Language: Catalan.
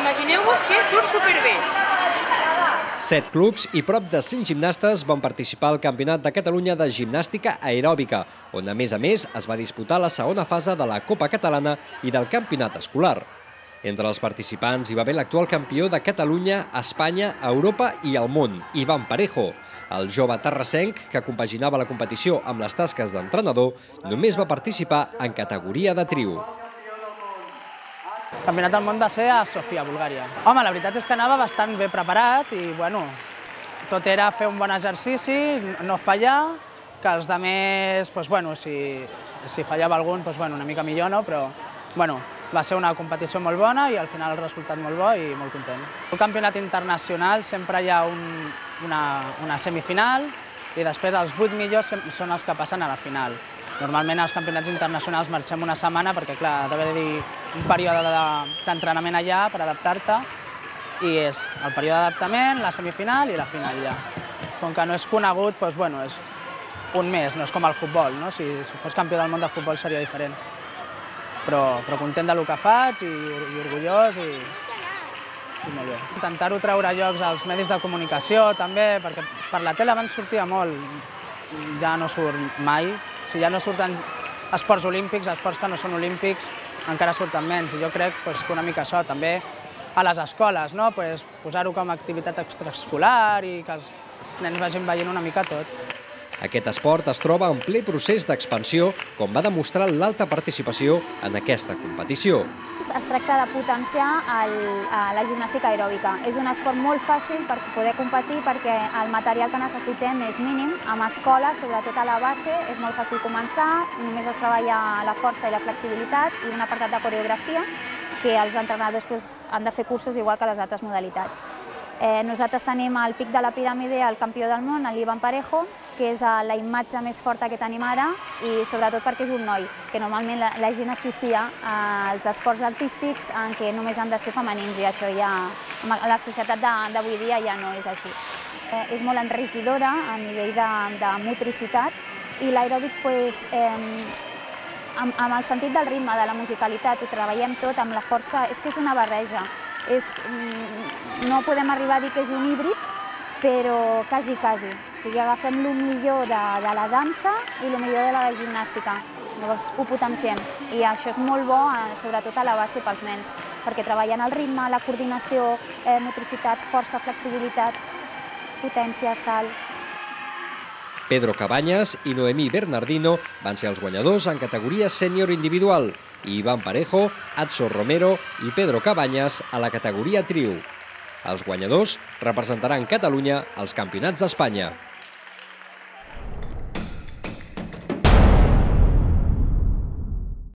imagineu-vos que surt superbé. 7 clubs i prop de 5 gimnastes van participar al Campionat de Catalunya de Gimnàstica Aeròbica, on a més es va disputar la segona fase de la Copa Catalana i del Campionat Escolar. Entre els participants hi va haver l'actual campió de Catalunya, Espanya, Europa i el món, Iván Parejo. El jove terrassenc, que compaginava la competició amb les tasques d'entrenador, només va participar en categoria de trio. El Campionat del món va ser a Sofia, Bulgària. Home, la veritat és que anava bastant ben preparat i, bueno, tot era fer un bon exercici, no fallar, que els altres, bueno, si fallava algun, una mica millor, no? Però, bueno, va ser una competició molt bona i al final el resultat molt bo i molt content. Al campionat internacional sempre hi ha una semifinal i després els 8 millors són els que passen a la final. Normalment als campionats internacionals marxem una setmana perquè, clar, ha d'haver-hi un període d'entrenament allà per adaptar-te i és el període d'adaptament, la semifinal i la final ja. Com que no és conegut, doncs, és un mes, no és com el futbol, no? Si fos campió del món de futbol seria diferent. Però content del que faig i orgullós i molt bé. Intentar-ho treure a llocs als medis de comunicació també, perquè per la tele abans sortia molt, ja no surt mai. Si ja no surten esports olímpics, esports que no són olímpics encara surten menys. I jo crec que una mica això també a les escoles, posar-ho com a activitat extraescolar i que els nens vagin veient una mica tot. Aquest esport es troba en ple procés d'expansió, com va demostrar l'alta participació en aquesta competició. Es tracta de potenciar la gimnàstica aeròbica. És un esport molt fàcil per poder competir perquè el material que necessitem és mínim. Amb escoles, sobretot a la base, és molt fàcil començar, només es treballa la força i la flexibilitat i un apartat de coreografia que els entrenadors han de fer cursos igual que les altres modalitats. Nosaltres tenim al pic de la piràmide el campió del món, l'Iván Parejo, que és la imatge més forta que tenim ara i sobretot perquè és un noi, que normalment la gent associa als esports artístics en què només han de ser femenins i això ja, la societat d'avui dia ja no és així. És molt enriquidora a nivell de motricitat i l'aeròbic, amb el sentit del ritme, de la musicalitat, ho treballem tot amb la força, és que és una barreja. No podem arribar a dir que és un híbrid, però quasi. O sigui, agafem el millor de la dansa i el millor de la gimnàstica. Llavors ho potenciem i això és molt bo, sobretot a la base pels nens, perquè treballen el ritme, la coordinació, motricitat, força, flexibilitat, potència, salt. Pedro Cabañas i Noemí Bernardino van ser els guanyadors en categoria sènior individual i Iván Parejo, Adso Romero i Pedro Cabañas a la categoria trio. Els guanyadors representaran Catalunya als Campionats d'Espanya.